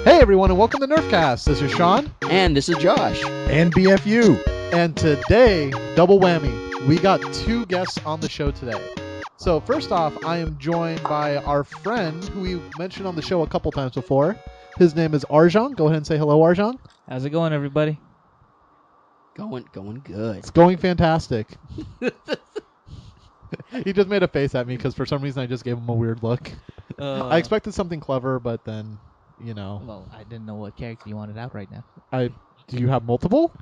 Hey everyone, and welcome to Nerfcast. This is Sean. And this is Josh. And b.f.u. And today, double whammy, we got two guests on the show today. So first off, I am joined by our friend who we mentioned on the show a couple times before. His name is Arjan. Go ahead and say hello, Arjan. How's it going, everybody? Going good. It's going fantastic. He just made a face at me because for some reason I just gave him a weird look. I expected something clever, but then, you know. Well, I didn't know what character you wanted out right now. Do you have multiple?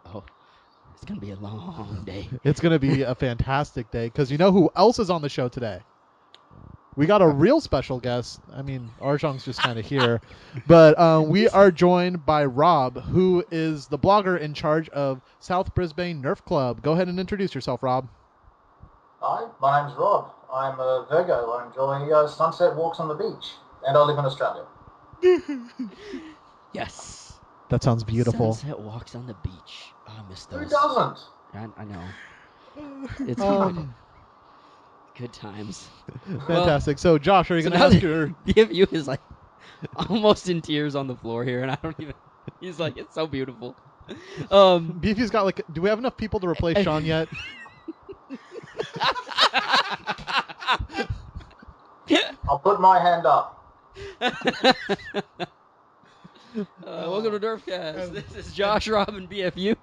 Oh, it's going to be a long day. It's going to be a fantastic day because you know who else is on the show today? We got a real special guest. I mean, Arjan's just kind of here. But we are joined by Rob, who is the blogger in charge of South Brisbane Nerf Club. Go ahead and introduce yourself, Rob. Hi, my name's Rob. I'm a Virgo. I enjoy sunset walks on the beach. And I live in Australia. Yes. That sounds beautiful. Sunset walks on the beach. Oh, I miss those. Who doesn't? I know. It's good. Good times. Fantastic. So, Josh, are you going to ask your... b.f.u is like almost in tears on the floor here, and I don't even... He's like, it's so beautiful. b.f.u's got like... Do we have enough people to replace Sean yet? I'll put my hand up. Welcome to Nerfcast. This is Josh, Rob, and b.f.u.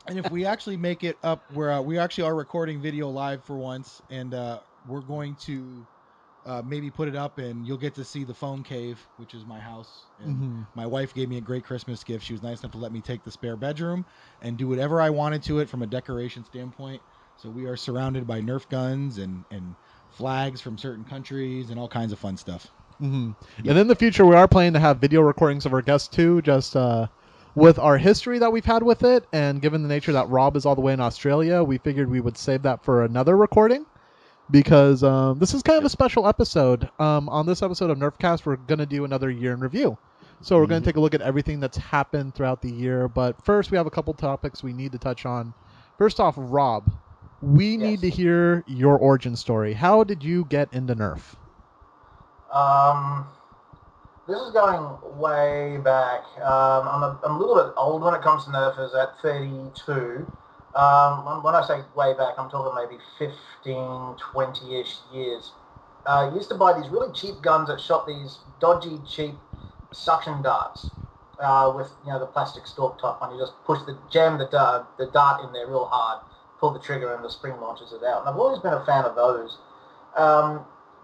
And if we actually make it up, we actually are recording video live for once, and we're going to maybe put it up, and you'll get to see the phone cave, which is my house. And my wife gave me a great Christmas gift. She was nice enough to let me take the spare bedroom and do whatever I wanted to it from a decoration standpoint. So we are surrounded by Nerf guns and flags from certain countries and all kinds of fun stuff. And in the future, we are planning to have video recordings of our guests too, just with our history that we've had with it. And given the nature that Rob is all the way in Australia, we figured we would save that for another recording because this is kind of a special episode. On this episode of Nerfcast, we're going to do another year in review. So we're going to take a look at everything that's happened throughout the year. But first, we have a couple topics we need to touch on. First off, Rob, we need to hear your origin story. How did you get into Nerf? This is going way back. I'm a little bit old when it comes to Nerfers at 32. When I say way back, I'm talking maybe 15, 20-ish years. I used to buy these really cheap guns that shot these dodgy, cheap suction darts with the plastic stalk top one. You just jam the dart in there real hard, pull the trigger, and the spring launches it out. And I've always been a fan of those.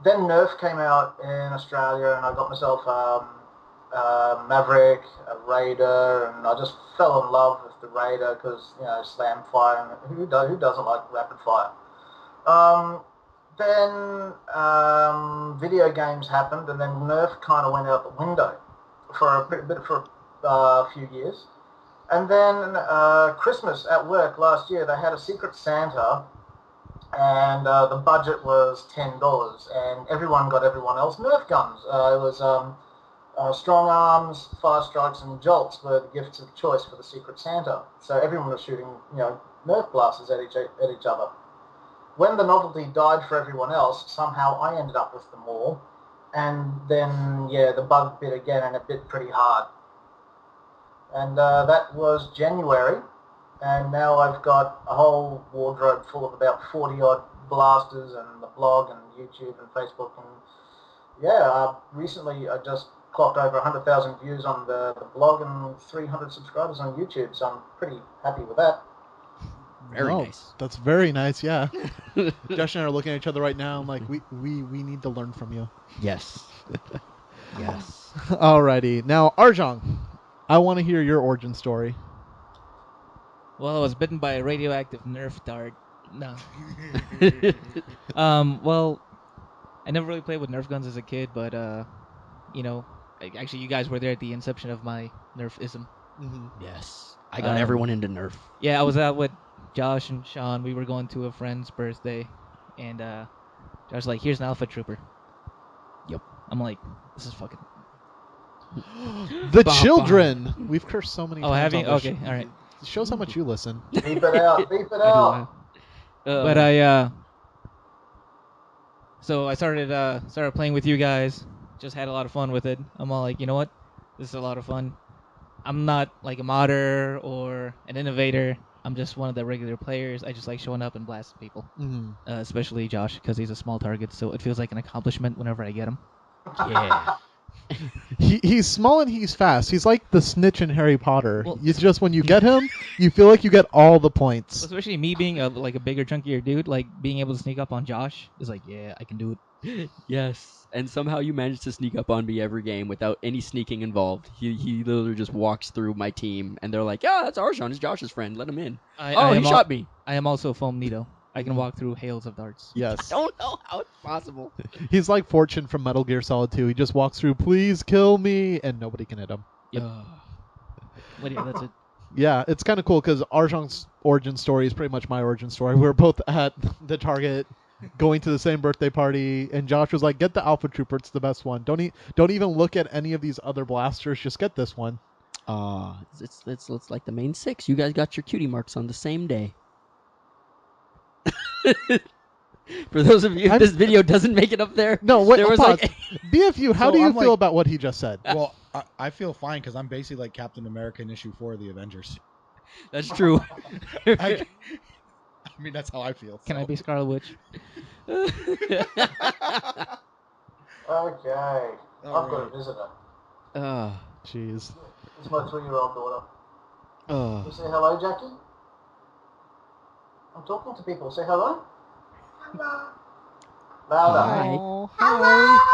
Then Nerf came out in Australia, and I got myself a Maverick, a Raider, and I just fell in love with the Raider because, slam fire, and who doesn't like rapid fire? Then video games happened, and then Nerf kind of went out the window for a few years. And then Christmas at work last year, they had a Secret Santa, and the budget was $10, and everyone got everyone else Nerf guns. It was Strong Arms, Fire Strikes, and Jolts were the gifts of choice for the Secret Santa. So everyone was shooting, Nerf blasters at each other. When the novelty died for everyone else, somehow I ended up with them all, and then the bug bit again, and it bit pretty hard. And that was January. And now I've got a whole wardrobe full of about 40-odd blasters and the blog and YouTube and Facebook. And recently I just clocked over 100,000 views on the blog and 300 subscribers on YouTube. So I'm pretty happy with that. Very nice. That's very nice, yeah. Josh and I are looking at each other right now. I'm like, we need to learn from you. Yes. Yes. Alrighty. Now, Arjan, I want to hear your origin story. Well, I was bitten by a radioactive Nerf dart. No. Well, I never really played with Nerf guns as a kid, but, actually you guys were there at the inception of my Nerfism. Yes. I got everyone into Nerf. Yeah, I was out with Josh and Sean. We were going to a friend's birthday, and Josh was like, here's an Alpha Trooper. Yep. I'm like, this is fucking... The children! We've cursed so many times. Oh, have you? On this Okay, all right. It shows how much you listen. Beep it out, beep it out. But so I started playing with you guys. Just had a lot of fun with it. I'm all like, you know what? This is a lot of fun. I'm not like a modder or an innovator. I'm just one of the regular players. I just like showing up and blasting people, especially Josh because he's a small target. So it feels like an accomplishment whenever I get him. Yeah. He's small and he's fast. He's like the snitch in Harry Potter. Well- It's just when you get him, you feel like you get all the points. Especially me being a bigger, chunkier dude, like being able to sneak up on Josh is like, yeah, I can do it. Yes. And somehow you manage to sneak up on me every game without any sneaking involved. He literally just walks through my team, and they're like, "Yeah, that's Arjan. He's Josh's friend. Let him in." He shot me. I am also foam Nito. I can walk through hails of darts. Yes. I don't know how it's possible. He's like Fortune from Metal Gear Solid 2. He just walks through, please kill me, and nobody can hit him. But yeah, that's it. Yeah, it's kind of cool because Arjan's origin story is pretty much my origin story. We were both at the Target, going to the same birthday party, and Josh was like, "Get the Alpha Trooper. It's the best one. Don't even look at any of these other blasters. Just get this one." It's like the main six. You guys got your cutie marks on the same day. For those of you, if this video doesn't make it up there, No, wait, there was pause. like b.f.u, how So do you I'm feel like- about what he just said? Well, I feel fine because I'm basically like Captain America in issue 4 of the Avengers. that's true. I mean, that's how I feel. Can I so. be Scarlet Witch? Okay. I've got right. a visitor. Jeez. It's my 3-year-old daughter. Oh. You say hello, Jackie? I'm talking to people. Say hello. Hello. Louder. Hi. Hello.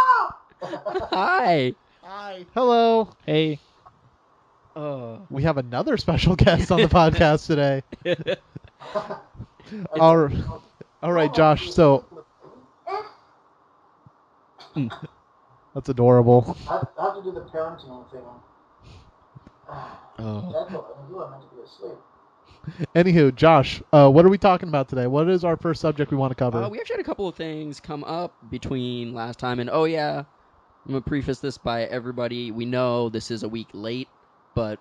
Hi. Hi. Hello. Hey, We have another special guest on the podcast today. All right, Josh. So that's adorable. I have to do the parenting thing. Oh. That's what I do. I'm meant to be asleep. Anywho, Josh, what are we talking about today? What is our first subject we want to cover? We actually had a couple of things come up between last time and oh yeah, I'm gonna preface this by everybody. We know this is a week late, but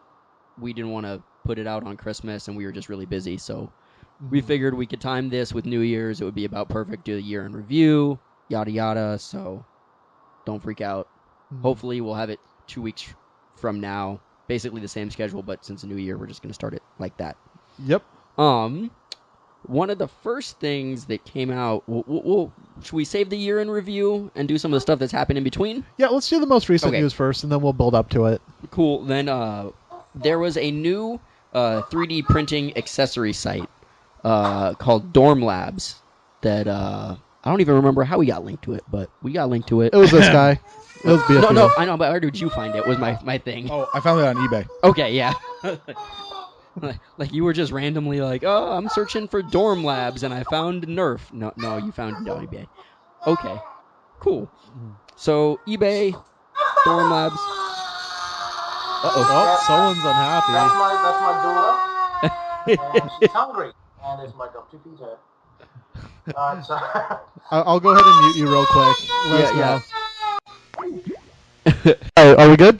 we didn't want to put it out on Christmas, and we were just really busy. So we figured we could time this with New Year's. It would be about perfect. Do the year in review, yada yada. So don't freak out. Hopefully, we'll have it 2 weeks from now. Basically the same schedule, but since the new year, we're just gonna start it like that. Yep. One of the first things that came out, should we save the year in review and do some of the stuff that's happened in between? Yeah, let's do the most recent Okay. news first, and then we'll build up to it. Cool. Then there was a new 3D printing accessory site called Dorm Labs that I don't even remember how we got linked to it, but we got linked to it. It was this guy. It was b.f.u. No, I know, but where did you find it? Was my thing. Oh, I found it on eBay. Okay, yeah. Like you were just randomly like, oh, I'm searching for Dorm Labs and I found Nerf. No, you found it on eBay. Okay, cool. So eBay, Dorm Labs. Oh, someone's unhappy. That's my daughter. And she's hungry. And it's my dog to feed her. Alright, so I'll go ahead and mute you real quick. Let us Yeah. know. Are we good?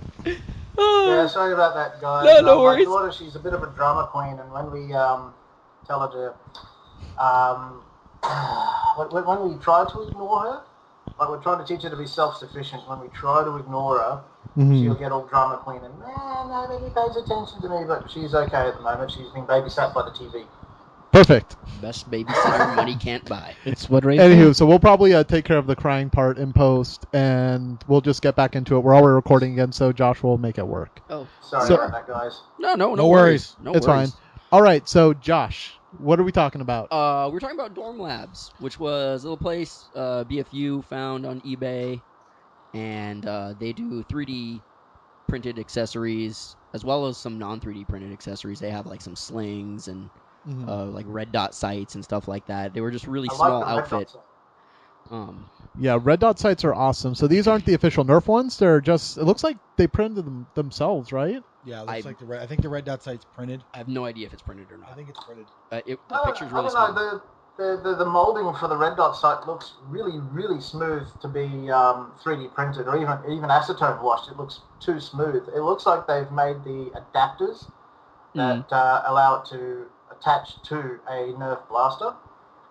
yeah, sorry about that, guys. No worries. My daughter, she's a bit of a drama queen, and when we tell her to, when we try to ignore her, like we're trying to teach her to be self-sufficient. When we try to ignore her, she'll get all drama queen and nobody pays attention to me. But she's okay at the moment. She's being babysat by the TV. Perfect. Best babysitter money can't buy. it's what raised Anywho, me. so we'll probably take care of the crying part in post, and we'll just get back into it. We're already recording again, so Josh will make it work. Oh, Sorry about that, guys. no No worries. No It's worries. fine. All right, so Josh, what are we talking about? We're talking about Dorm Labs, which was a little place b.f.u found on eBay, and they do 3D printed accessories as well as some non-3D printed accessories. They have like some slings and like red dot sights and stuff like that. They were just really I small like the red outfit. dots. Yeah, red dot sights are awesome. So these aren't the official Nerf ones. They're just, it looks like they printed them themselves, right? Yeah, it looks like the red. I think the red dot site's printed. I have no idea if it's printed or I not. think it's printed. The picture's really I small. don't know. The molding for the red dot sight looks really smooth to be 3D printed or even acetone washed. It looks too smooth. It looks like they've made the adapters that allow it to attach to a Nerf blaster.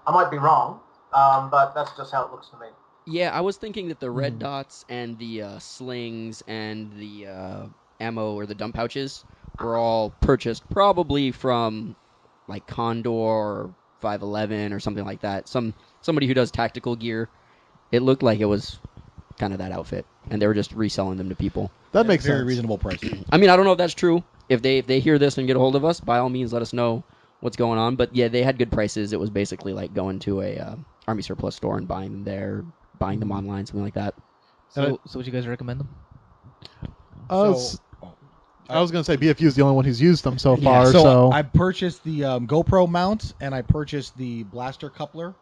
I might be wrong, but that's just how it looks to me. Yeah, I was thinking that the red dots and the slings and the ammo or the dump pouches were all purchased probably from like Condor or 511 or something like that. Somebody who does tactical gear. It looked like it was kind of that outfit, and they were just reselling them to people. That makes very sense. reasonable price. I mean, I don't know if that's true. If they hear this and get a hold of us, by all means, let us know what's going on. But yeah, they had good prices. It was basically like going to a Army surplus store and buying them there, buying them online, something like that. So would you guys recommend them? I was going to say b.f.u is the only one who's used them so Yeah, far. so I purchased the GoPro mount, and I purchased the blaster coupler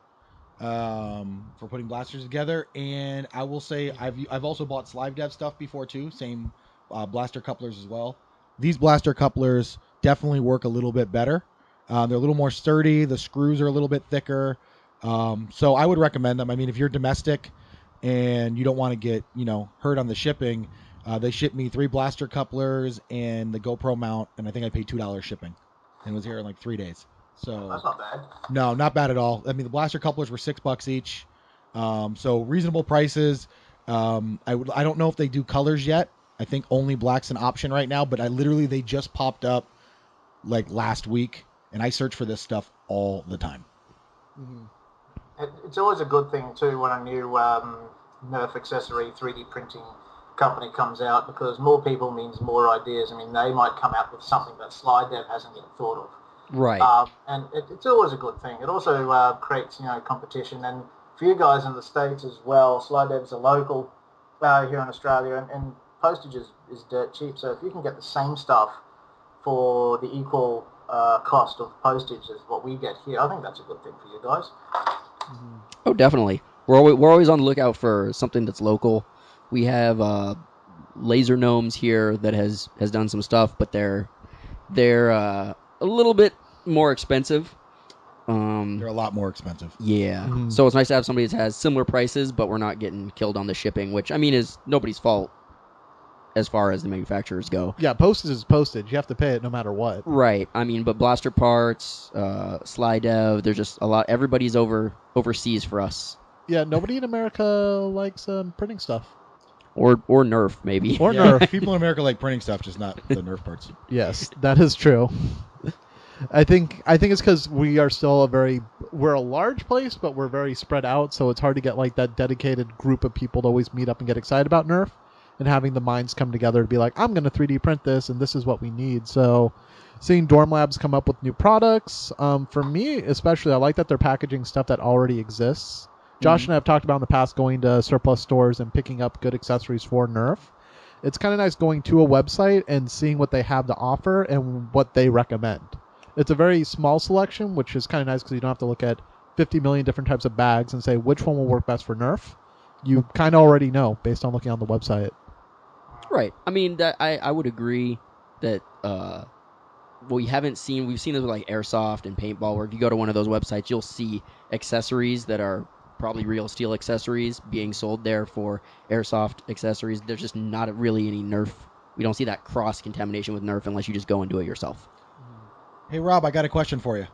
for putting blasters together. And I will say I've also bought Slide Dev stuff before too. Same blaster couplers as well. These blaster couplers definitely work a little bit better. They're a little more sturdy. The screws are a little bit thicker. So I would recommend them. I mean, if you're domestic and you don't want to get hurt on the shipping, they shipped me 3 blaster couplers and the GoPro mount, and I think I paid $2 shipping, and it was here in like 3 days. So That's not bad. no, not bad at all. I mean, the blaster couplers were $6 each, so reasonable prices. I don't know if they do colors yet. I think only black's an option right now, but they just popped up like last week, and I search for this stuff all the time. It's always a good thing too when a new Nerf accessory 3D printing company comes out, because more people means more ideas. I mean, they might come out with something that Slide Dev hasn't yet thought of. Right. And it's always a good thing. It also creates competition, and for you guys in the States as well, Slide Dev's a local here in Australia, and postage is dirt cheap. So if you can get the same stuff for the equal cost of postage as what we get here, I think that's a good thing for you guys. Oh, definitely. We're always on the lookout for something that's local. We have Laser Gnomes here that has done some stuff, but they're a little bit more expensive. They're a lot more expensive. Yeah. So it's nice to have somebody that has similar prices, but we're not getting killed on the shipping, which I mean is nobody's fault as far as the manufacturers go. Yeah, postage is postage. You have to pay it no matter what. Right. I mean, but blaster parts, Slide Dev, there's just a lot. Everybody's overseas for us. Yeah, nobody in America likes printing stuff. Or Nerf, maybe. Or Yeah, Nerf. people in America like printing stuff, just not the Nerf parts. Yes, that is true. I think it's because we're a large place, but we're very spread out, so it's hard to get like that dedicated group of people to always meet up and get excited about Nerf, and having the minds come together to be like, I'm going to 3D print this, and this is what we need. So seeing Dorm Labs come up with new products, for me especially, I like that they're packaging stuff that already exists. Josh and I have talked about in the past going to surplus stores and picking up good accessories for Nerf. It's kind of nice going to a website and seeing what they have to offer and what they recommend. It's a very small selection, which is kind of nice because you don't have to look at 50 million different types of bags and say which one will work best for Nerf. You kind of already know based on looking on the website. Right. I mean, that I would agree that we've seen this with like airsoft and paintball, where if you go to one of those websites, you'll see accessories that are probably real steel accessories being sold there for airsoft accessories. There's just not really any Nerf. We don't see that cross contamination with Nerf unless you just go and do it yourself. Hey Rob, I got a question for you.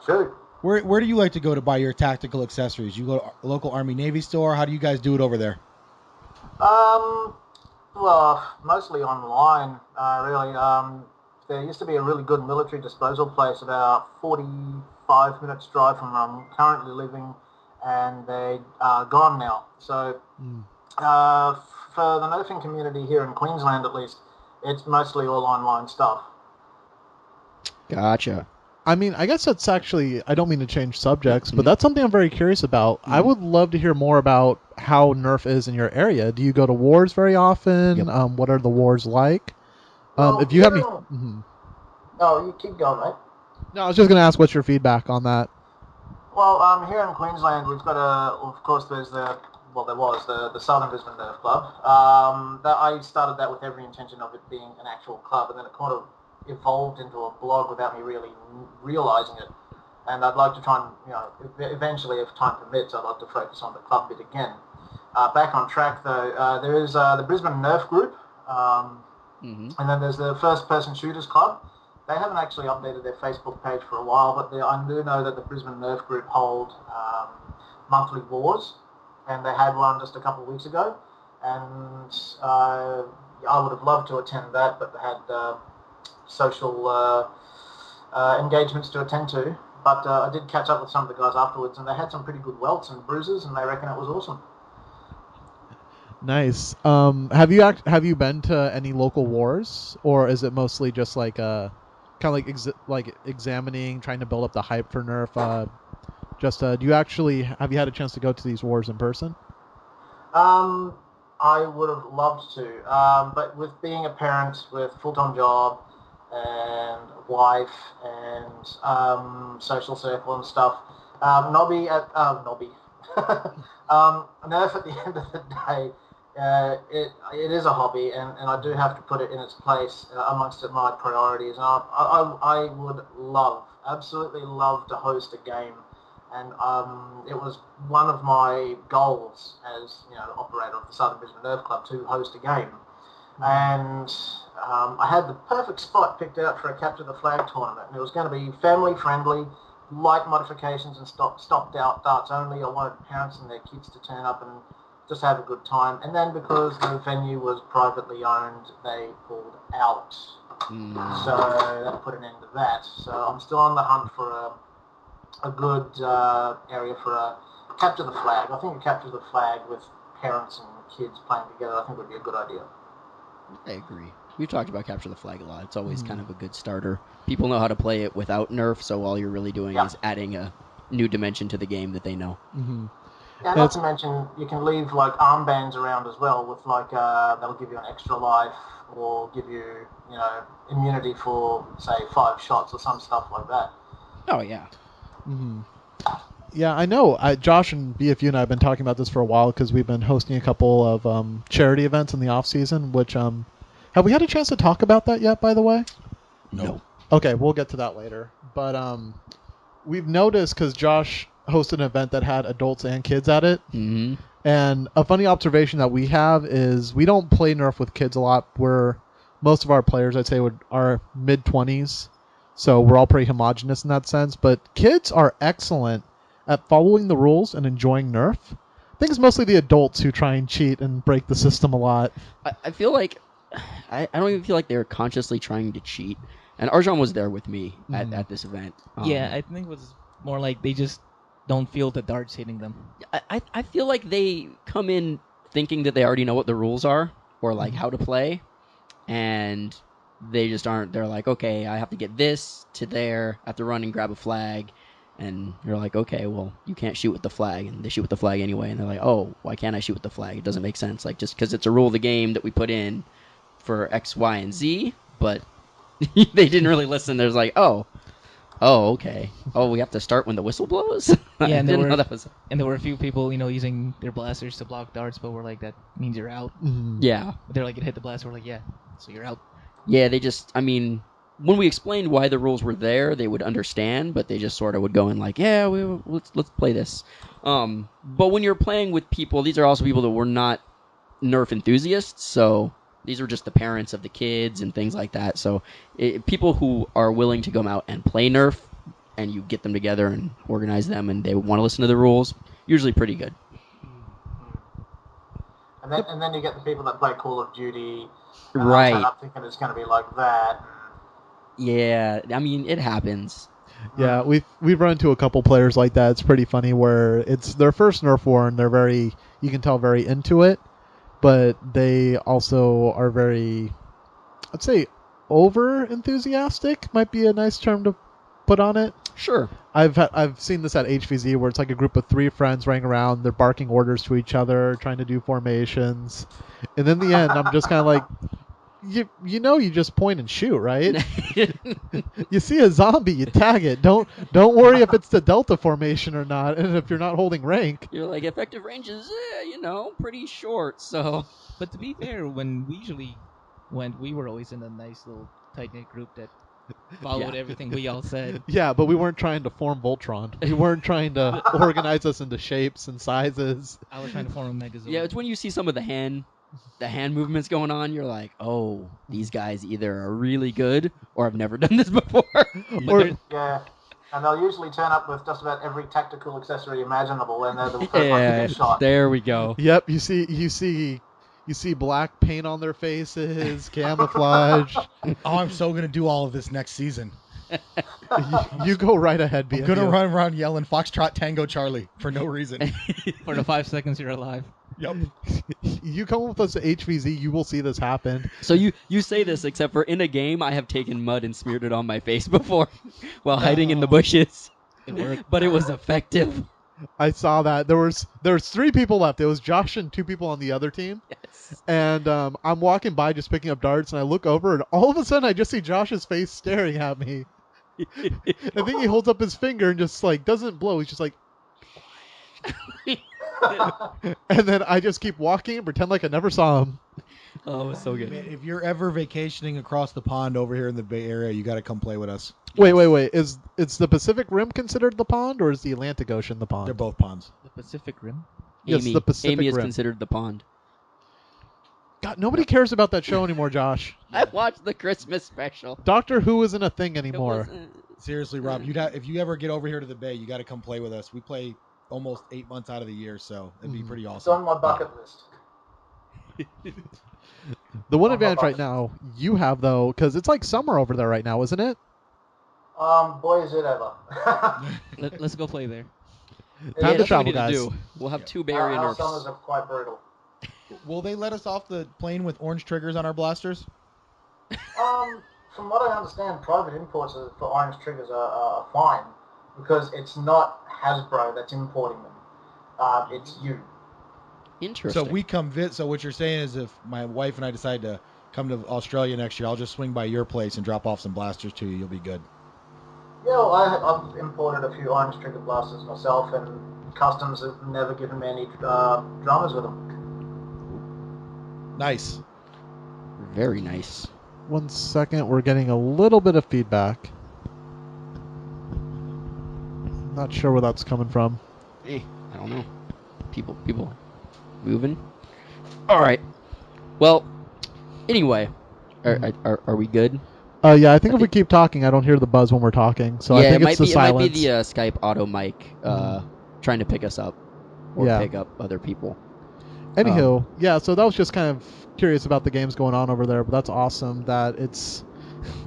Sure. Where do you like to go to buy your tactical accessories? You go to a local Army Navy store? How do you guys do it over there? Well, mostly online, really. There used to be a really good military disposal place about 45 minutes drive from where I'm currently living, and they are gone now. So for the nerfing community here in Queensland, at least, it's mostly all online stuff. Gotcha. I mean, I guess that's actually, I don't mean to change subjects, but that's something I'm very curious about. I would love to hear more about how Nerf is in your area. Do you go to wars very often? Yep. What are the wars like? Well, if you have any... Oh, you keep going, mate. No, I was just going to ask what's your feedback on that. Well, here in Queensland, we've got of course, there was the Southern Brisbane Nerf Club. I started that with every intention of it being an actual club, and then it kind of evolved into a blog without me really realizing it. And I'd like to try and, eventually, if time permits, I'd like to focus on the club bit again. Back on track, though, there is the Brisbane Nerf Group, and then there's the First Person Shooters Club. They haven't actually updated their Facebook page for a while, but I do know that the Brisbane Nerf Group hold monthly wars, and they had one just a couple of weeks ago. And I would have loved to attend that, but had social engagements to attend to. But I did catch up with some of the guys afterwards, and they had some pretty good welts and bruises, and they reckon it was awesome. Nice. Have you been to any local wars, or is it mostly just like kind of like examining, trying to build up the hype for Nerf? Do you actually have you had a chance to go to these wars in person? I would have loved to, but with being a parent with full-time job and wife and social circle and stuff, Nobby, Nerf at the end of the day, it is a hobby, and I do have to put it in its place amongst my priorities. And I would absolutely love to host a game, and it was one of my goals as operator of the Southern Brisbane Nerf Club to host a game. And I had the perfect spot picked out for a capture the flag tournament, and it was going to be family friendly, light modifications and stopped out darts only. I wanted parents and their kids to turn up and just have a good time. And then because the venue was privately owned, they pulled out. So that put an end to that. So I'm still on the hunt for a good area for a capture the flag. I think a capture the flag with parents and kids playing together, I think would be a good idea. I agree. We've talked about capture the flag a lot. It's always kind of a good starter. People know how to play it without Nerf, so all you're really doing is adding a new dimension to the game that they know. Mm-hmm. Yeah, not to mention you can leave like armbands around as well with like they'll give you an extra life or give you immunity for say 5 shots or some stuff like that. Oh yeah. Mm-hmm. Yeah, I know. Josh and b.f.u and I have been talking about this for a while because we've been hosting a couple of charity events in the off season. Which have we had a chance to talk about that yet? By the way, No. Okay, we'll get to that later. But we've noticed because Josh hosted an event that had adults and kids at it. Mm-hmm. And a funny observation that we have is we don't play Nerf with kids a lot. Most of our players, I'd say, are mid-20s. So we're all pretty homogenous in that sense. But kids are excellent at following the rules and enjoying Nerf. I think it's mostly the adults who try and cheat and break the system a lot. I feel like I don't even feel like they're consciously trying to cheat. And Arjan was there with me at this event. Yeah, I think it was more like they just don't feel the darts hitting them. I feel like they come in thinking that they already know what the rules are or like how to play, and they just aren't. They're like, okay, I have to get this to there. I have to run and grab a flag, and you're like, okay, well, you can't shoot with the flag, and they shoot with the flag anyway, and they're like, oh, why can't I shoot with the flag? It doesn't make sense. Like just because it's a rule of the game that we put in for X, Y, and Z, but they didn't really listen. There's like, oh, okay. Oh, we have to start when the whistle blows? Yeah, and there were a few people, using their blasters to block darts, but we're like, that means you're out. Mm-hmm. Yeah. But they're like, it hit the blaster. We're like, yeah, so you're out. Yeah, when we explained why the rules were there, they would understand, but they just sort of would go in like, yeah, let's play this. But when you're playing with people, these are also people that were not Nerf enthusiasts, so these are just the parents of the kids and things like that. So people who are willing to come out and play Nerf, and you get them together and organize them, and they want to listen to the rules, usually pretty good. And then you get the people that play Call of Duty, and right? Turn up thinking it's going to be like that. Yeah, I mean it happens. Yeah, we've run into a couple players like that. It's pretty funny where it's their first Nerf war and they're you can tell very into it, but they also are very, I'd say, over enthusiastic might be a nice term to put on it. Sure. I've seen this at HVZ where it's like a group of 3 friends running around, they're barking orders to each other, trying to do formations, and in the end, I'm just kind of like, you just point and shoot, right? You see a zombie, you tag it. Don't worry if it's the Delta formation or not, and if you're not holding rank. You're like, effective range is, pretty short. So, but to be fair, when we usually went, we were always in a nice little tight knit group that followed everything we all said. Yeah, but we weren't trying to form Voltron. We weren't trying to organize us into shapes and sizes. I was trying to form a Megazord. Yeah, it's when you see some of the hand movements going on, you're like, oh, these guys either are really good or have never done this before. Yeah, and they'll usually turn up with just about every tactical accessory imaginable, and they're the first one to get shot. There we go. Yep, you see You see black paint on their faces, camouflage. Oh, I'm so going to do all of this next season. You go right ahead, I'm b.f.u. going to run around yelling Foxtrot Tango Charlie for no reason. For the 5 seconds you're alive. Yep. You come with us to HVZ, you will see this happen. So you say this, except for in a game, I have taken mud and smeared it on my face before while hiding in the bushes. It worked. But it was effective. I saw that. There was 3 people left. It was Josh and 2 people on the other team. Yes. And I'm walking by just picking up darts, and I look over, and all of a sudden I just see Josh's face staring at me. I think he holds up his finger and just like doesn't blow. He's just like, and then I just keep walking and pretend like I never saw him. Oh, it was so good. Man, if you're ever vacationing across the pond over here in the Bay Area, you got to come play with us. Wait. Is the Pacific Rim considered the pond, or is the Atlantic Ocean the pond? They're both ponds. The Pacific Rim? Yes, the Pacific Amy is Rim. considered the pond. God, nobody cares about that show anymore, Josh. I watched the Christmas special. Doctor Who isn't a thing It anymore. wasn't- Seriously, Rob, if you ever get over here to the Bay, you got to come play with us. We play almost 8 months out of the year, so it'd be pretty It's awesome. on my bucket list. The one advantage right now you have, though, because it's like summer over there right now, isn't it? Boy, is it ever. Let's go play there. Time to that's what travel, we need guys. to do. We'll have 2 Bay Area Our summers Nerfs. are quite brutal. Will they let us off the plane with orange triggers on our blasters? From what I understand, private imports for orange triggers are fine because it's not Hasbro that's importing them. It's you. Interesting. So we come so what you're saying is if my wife and I decide to come to Australia next year, I'll just swing by your place and drop off some blasters to you. You'll be good. Yeah, well, I've imported a few orange trigger blasters myself, and customs have never given me any dramas with them. Nice. Very nice. 1 second, we're getting a little bit of feedback. Not sure where that's coming from. Hey, I don't know. People moving. All right. Well, anyway, are we good? Yeah, I think if we keep talking, I don't hear the buzz when we're talking. So I think it's the it silence. might be the Skype auto mic trying to pick us up or Yeah. pick up other people. Anywho, yeah, so that was just kind of curious about the games going on over there, but that's awesome that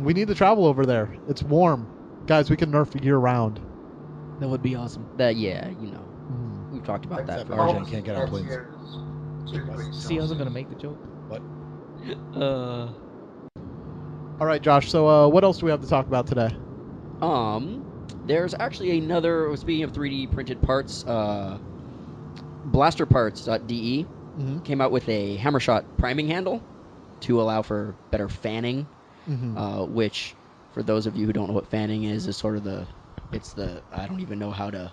we need to travel over there. It's warm. Guys, we can Nerf year round. That would be awesome. We've talked about Except that. for Arjun can't get on Next planes. year is 2 degrees See, I wasn't Celsius. going to make the joke. What? All right, Josh, so what else do we have to talk about today? There's actually another, speaking of 3D printed parts, blasterparts.de came out with a hammershot priming handle to allow for better fanning, which, for those of you who don't know what fanning is sort of I don't even know how to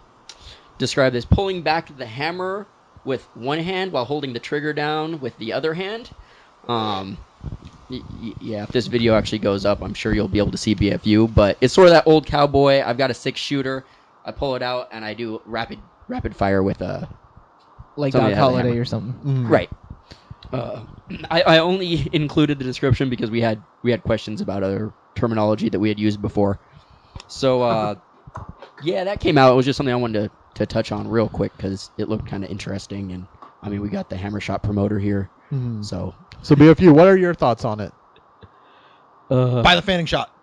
describe this, pulling back the hammer with one hand while holding the trigger down with the other hand. Yeah, if this video actually goes up, I'm sure you'll be able to see b.f.u, but it's sort of that old cowboy. I've got a 6-shooter. I pull it out, and I do rapid fire with a... Like somebody Doc that has a Holiday hammer. or something. Right. I only included the description because we had questions about other terminology that we had used before. So, yeah, that came out. It was just something I wanted to touch on real quick because it looked kind of interesting. And, I mean, we got the hammershot promoter here. So b.f.u, what are your thoughts on it? Buy the fanning shot.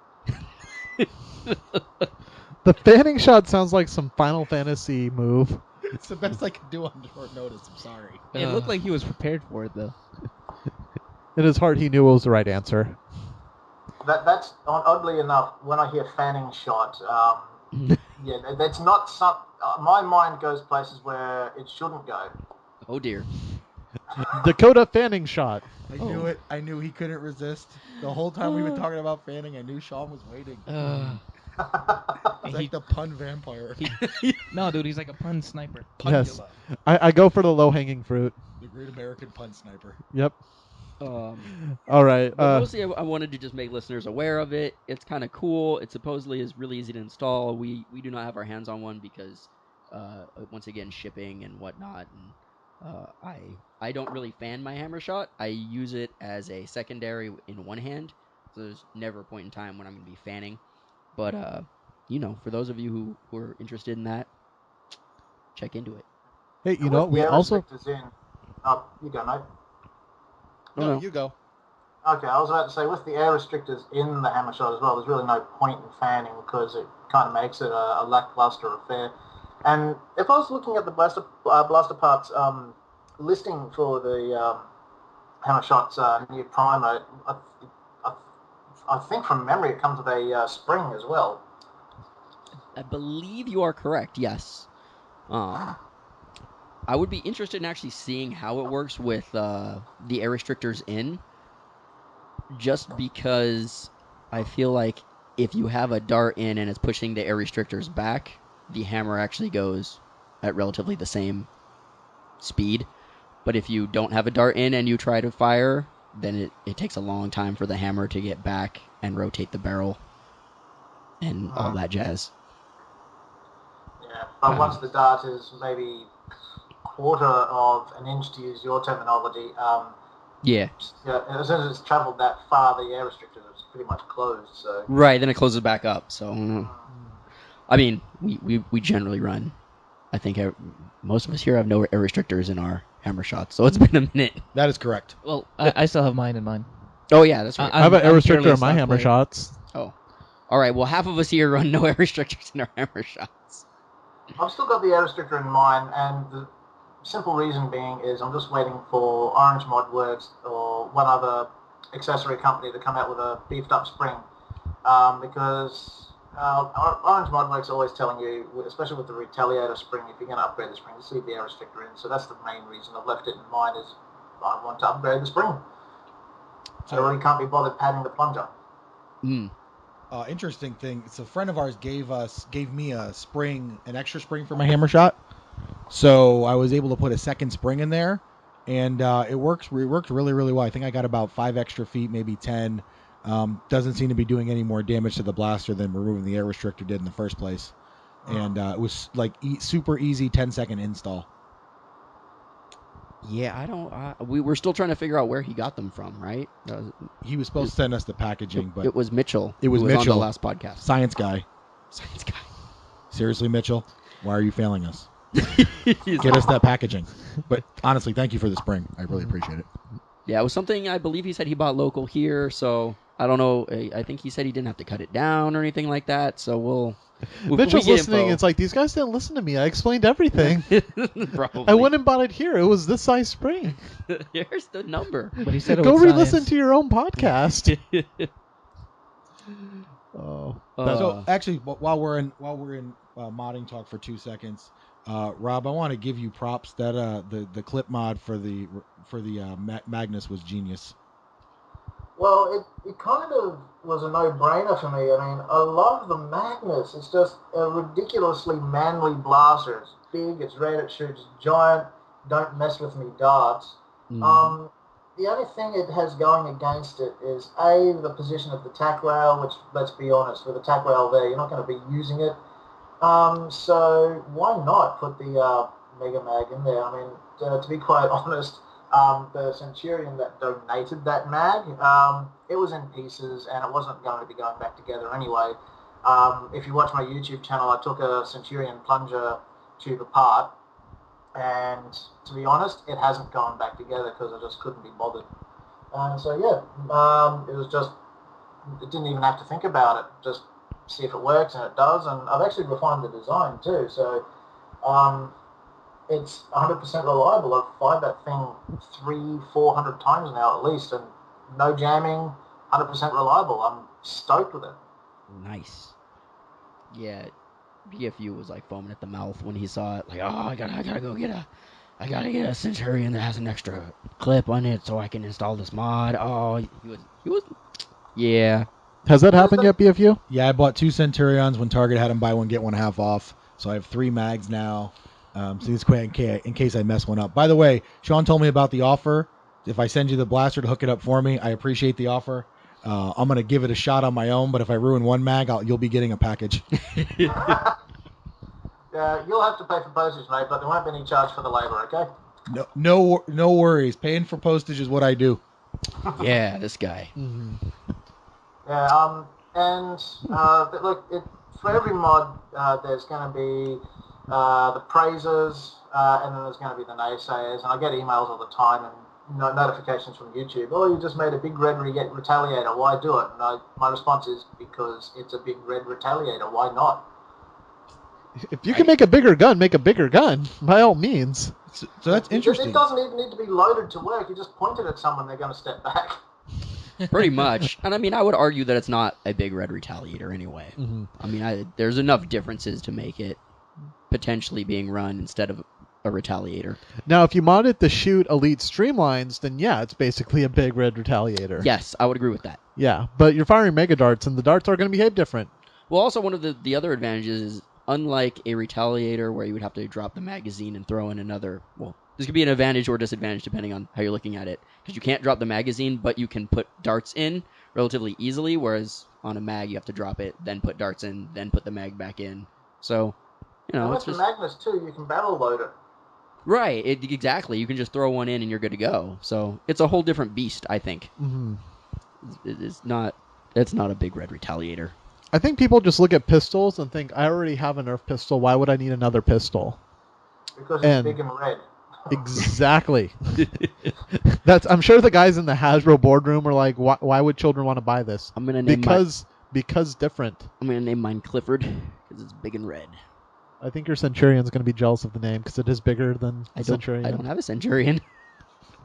The fanning shot sounds like some Final Fantasy move. It's the best I could do on short notice. I'm sorry. It looked like he was prepared for it, though. In his heart, he knew it was the right answer. That's oddly enough, when I hear fanning shot, yeah, that's not some. My mind goes places where it shouldn't go. Oh, dear. Dakota fanning shot. I knew it. I knew he couldn't resist. The whole time we've been talking about fanning, I knew Sean was waiting. It's like the pun vampire. No, dude, he's like a pun sniper. Yes. I go for the low-hanging fruit. The great American pun sniper. Yep. All right. But mostly, I wanted to just make listeners aware of it. It's kind of cool. It supposedly is really easy to install. We do not have our hands on one because, once again, shipping and whatnot. And I don't really fan my hammer shot. I use it as a secondary in one hand. So there's never a point in time when I'm going to be fanning. But for those of you who are interested in that, check into it. Hey, you know, we Yeah, also... respect is in. You go, mate. No, you go. Okay, I was about to say, with the air restrictors in the hammer shot as well, there's really no point in fanning because it kind of makes it a lackluster affair. And if I was looking at the blaster parts listing for the hammer shot's new primer, I think from memory it comes with a spring as well. I believe you are correct. Yes. I would be interested in actually seeing how it works with the air restrictors in, just because I feel like if you have a dart in and it's pushing the air restrictors back, the hammer actually goes at relatively the same speed. But if you don't have a dart in and you try to fire, then it takes a long time for the hammer to get back and rotate the barrel and all that jazz. Yeah, but once the dart is maybe quarter of an inch, to use your terminology, yeah, as soon as it's travelled that far, the air restrictor is pretty much closed. So right, then it closes back up. So, I mean, we generally run. I think most of us here have no air restrictors in our hammer shots, so it's been a minute. That is correct. Well, I still have mine in mine. Oh yeah, that's right. I have an air restrictor purely in my stock hammer player. shots. Oh, all right. Well, half of us here run no air restrictors in our hammer shots. I've still got the air restrictor in mine, and the simple reason being is I'm just waiting for Orange Mod Works or one other accessory company to come out with a beefed up spring, because Orange Mod Works are always telling you, especially with the Retaliator spring, if you're going to upgrade the spring, just leave the air restrictor in. So that's the main reason I've left it in mine, is I want to upgrade the spring. So I really can't be bothered padding the plunger. Interesting thing. It's a friend of ours gave me a spring, an extra spring for my hammer shot. So I was able to put a second spring in there, and it worked really, really well. I think I got about 5 extra feet, maybe 10. Doesn't seem to be doing any more damage to the blaster than removing the air restrictor did in the first place. And it was like super easy 10-second install. Yeah, I don't. We're still trying to figure out where he got them from, right? He was supposed to send us the packaging, but it was Mitchell. It was who Mitchell on the last podcast. Science guy. Science guy. Seriously, Mitchell, why are you failing us? Get us that packaging. But honestly, thank you for the spring. I really appreciate it. Yeah, it was something I believe he said he bought local here, so I don't know. I think he said he didn't have to cut it down or anything like that. So we'll Mitchell's get listening. info. It's like, these guys didn't listen to me. I explained everything. Probably. I went and bought it here. It was this size spring. Here's the number. But he said it Go was re-listen science. to your own podcast. So actually, while we're in modding talk for 2 seconds, Rob, I want to give you props that the clip mod for the Magnus was genius. Well, it kind of was a no-brainer for me. I mean, I love the Magnus. It's just a ridiculously manly blaster. It's big, it's red, it shoots giant, don't mess with me darts. The only thing it has going against it is, A, the position of the tack rail, which, let's be honest, with the tack rail there, you're not going to be using it. So why not put the Mega Mag in there? I mean, to be quite honest, the Centurion that donated that mag, it was in pieces and it wasn't going to be going back together anyway. If you watch my YouTube channel, I took a Centurion plunger tube apart, and to be honest, it hasn't gone back together because I just couldn't be bothered. So yeah, it was just, it didn't even have to think about it, just see if it works, and it does. And I've actually refined the design too, so it's 100% reliable. I've fired that thing 300-400 times now at least, and no jamming, 100% reliable. I'm stoked with it. Nice. Yeah, b.f.u was like foaming at the mouth when he saw it. Like, oh, I gotta go get a Centurion that has an extra clip on it so I can install this mod. Oh, he was. Yeah. Has that happened yet, b.f.u? Yeah, I bought 2 Centurions when Target had them buy one get one half off. So I have 3 mags now. So it's quick in case I mess one up. By the way, Sean told me about the offer. If I send you the blaster to hook it up for me, I appreciate the offer. I'm gonna give it a shot on my own, but if I ruin one mag, you'll be getting a package. Yeah, you'll have to pay for postage, mate, but there won't be any charge for the labor, okay? No worries. Paying for postage is what I do. Yeah, this guy. Yeah, but look, for every mod, there's going to be the praisers, and then there's going to be the naysayers, and I get emails all the time, and notifications from YouTube. Oh, you just made a big red retaliator. Why do it? And my response is because it's a big red retaliator. Why not? If you can make a bigger gun, make a bigger gun. By all means. So that's interesting. It doesn't even need to be loaded to work. You just point it at someone, they're going to step back. Pretty much. And I mean, I would argue that it's not a big red retaliator anyway. Mm-hmm. I mean, there's enough differences to make it potentially being run instead of a retaliator. Now, if you mod it to shoot elite streamlines, then yeah, it's basically a big red retaliator. Yes, I would agree with that. Yeah, but you're firing mega darts, and the darts are going to behave different. Well, also one of the other advantages is, unlike a retaliator where you would have to drop the magazine and throw in another, well, this could be an advantage or disadvantage depending on how you're looking at it. Because you can't drop the magazine, but you can put darts in relatively easily, whereas on a mag you have to drop it, then put darts in, then put the mag back in. So, it's just... Magnus too, you can barrel load it. Right, exactly. You can just throw one in and you're good to go. So it's a whole different beast, I think. Mm-hmm. It's not a big red retaliator. I think people just look at pistols and think, I already have a Nerf pistol. Why would I need another pistol? Because it's big and red. Exactly. I'm sure the guys in the Hasbro boardroom are like, why would children want to buy this? I'm gonna name because different. I'm gonna name mine Clifford because it's big and red. I think your Centurion's going to be jealous of the name because it is bigger than a Centurion. I don't have a Centurion.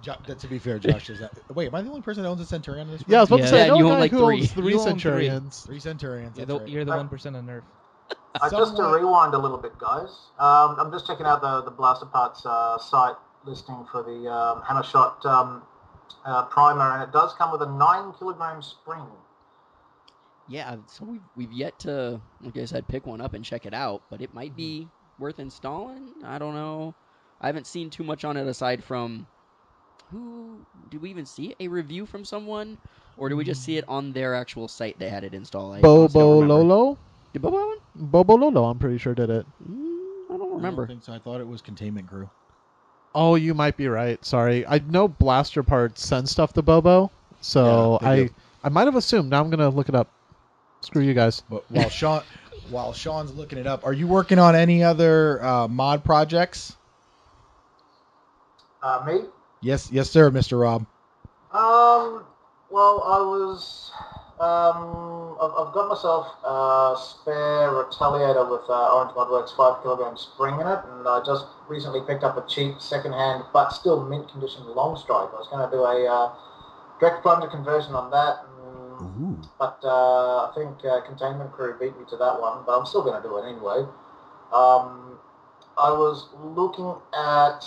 To be fair, Josh, wait, am I the only person that owns a Centurion in this room? Yeah, I was about to say, I know you a own guy like who three. owns three Centurions. Three Centurions. You're the 1% of Nerf. Just to rewind a little bit, guys. I'm just checking out the Blaster Parts site listing for the Hammershot primer, and it does come with a 9-kilogram spring. Yeah, so we've yet to, like I said, pick one up and check it out, but it might be worth installing. I don't know. I haven't seen too much on it aside from did we even see a review from someone, or did we just see it on their actual site? They had it installed. Bobo Lolo. Did Bobo? Bobo Lolo, I'm pretty sure did it. I don't remember. I don't think so. I thought it was Containment Crew. Oh, you might be right. Sorry, I know Blaster Parts send stuff to Bobo, so I might have assumed. Now I'm gonna look it up. Screw you guys. But while Sean's looking it up, are you working on any other mod projects? Me? Yes, sir, Mr. Rob. Well, I was. I've got myself a spare retaliator with Orange Modworks 5-kilogram spring in it, and I just recently picked up a cheap second-hand but still mint condition long strike. I was going to do a direct plunger conversion on that. But I think Containment Crew beat me to that one, but I'm still going to do it anyway. I was looking at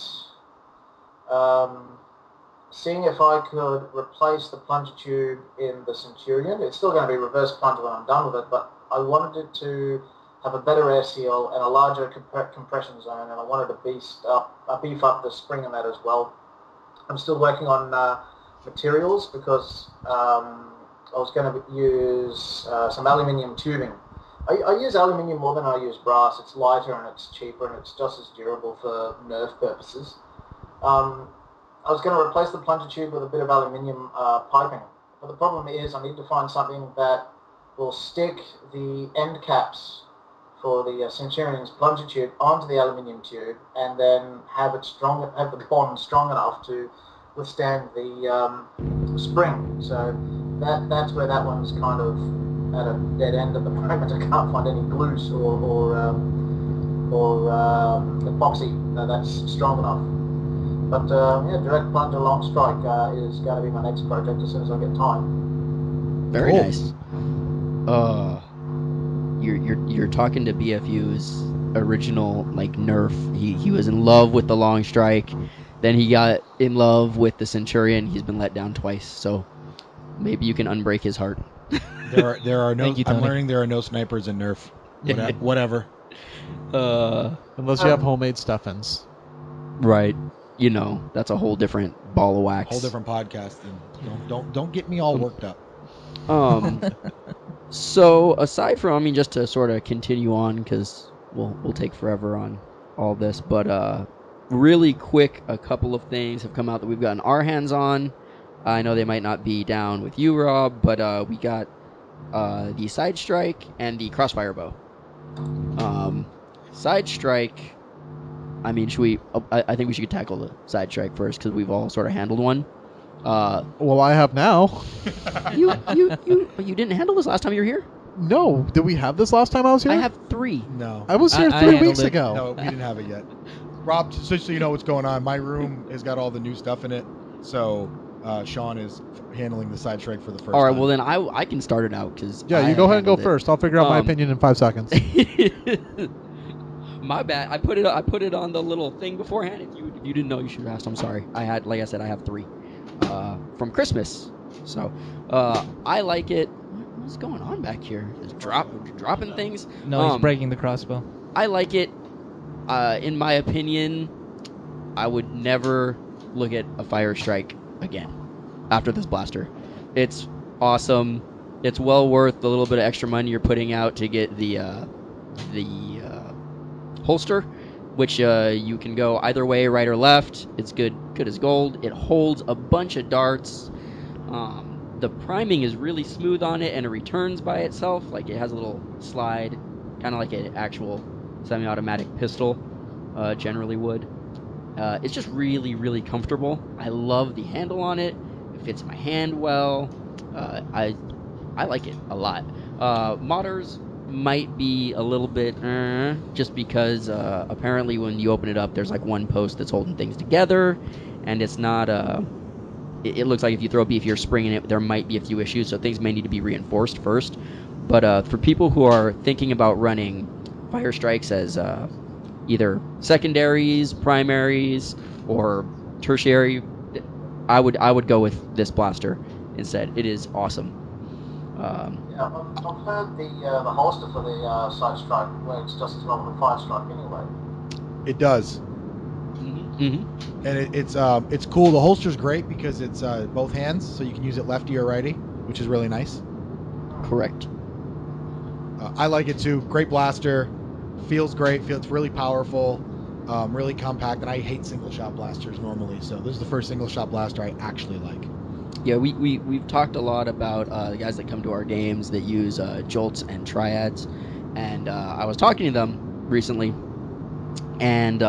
seeing if I could replace the plunger tube in the Centurion. It's still going to be reverse plunger when I'm done with it, but I wanted it to have a better air seal and a larger compression zone, and I wanted to beef up the spring in that as well. I'm still working on materials because I was going to use some aluminium tubing. I use aluminium more than I use brass. It's lighter and it's cheaper and it's just as durable for Nerf purposes. I was going to replace the plunger tube with a bit of aluminium piping. But the problem is I need to find something that will stick the end caps for the Centurion's plunger tube onto the aluminium tube and then have the bond strong enough to withstand the spring. So that's where that one's kind of at a dead end at the moment. I can't find any glues or epoxy that's strong enough. But direct plunger long strike is going to be my next project as soon as I get time. Very nice. You're talking to b.f.u's original Nerf. He was in love with the long strike, then he got in love with the Centurion. He's been let down twice, so maybe you can unbreak his heart. There are no. Thank you, I'm Tony. learning there are no snipers in Nerf. Whatever. Unless you have homemade stuffings. Right. That's a whole different ball of wax. Whole different podcast. And don't get me all worked up. So aside from, just to sort of continue on, because we'll take forever on all this, but really quick, a couple of things have come out that we've gotten our hands on. I know they might not be down with you, Rob, but we got the Side Strike and the Crossfire Bow. Side Strike, I think we should tackle the Side Strike first because we've all sort of handled one. Well, I have now. You didn't handle this last time you were here? No, did we have this last time I was here? I have 3. No. I was here I 3 handled weeks it. ago. No, we didn't have it yet. Rob, so you know what's going on, my room has got all the new stuff in it, so Sean is handling the side strike for the first All right, time. well then I can start it out because Yeah, you go ahead and go first. I'll figure out my opinion in 5 seconds. My bad. I put it on the little thing beforehand. If you didn't know, you should have asked. I'm sorry. Like I said, I have 3 from Christmas. So I like it. What's going on back here? Just dropping things. No, he's breaking the crossbow. I like it. In my opinion, I would never look at a fire strike again after this blaster. It's awesome. It's well worth the little bit of extra money you're putting out to get the holster, which you can go either way, right or left. It's good as gold. It holds a bunch of darts. The priming is really smooth on it, and it returns by itself. Like, it has a little slide, kind of like an actual semi-automatic pistol generally would. It's just really, really comfortable. I love the handle on it. It fits my hand well. I like it a lot. Modders might be a little bit just because apparently when you open it up, there's like one post that's holding things together, and it's not it looks like if you throw a b.f.u. or spring in it, there might be a few issues, so things may need to be reinforced first. But for people who are thinking about running fire strikes as either secondaries, primaries, or tertiary, I would go with this blaster instead. It is awesome. Yeah, I've heard the holster for the side strike works just as well with the fire strike anyway. It does. Mm-hmm. And it's cool. The holster's great because it's both hands, so you can use it lefty or righty, which is really nice. Correct. I like it too. Great blaster. Feels great. Feels really powerful. Really compact. And I hate single shot blasters normally, so this is the first single shot blaster I actually like. Yeah, we've talked a lot about the guys that come to our games that use jolts and triads, and I was talking to them recently, and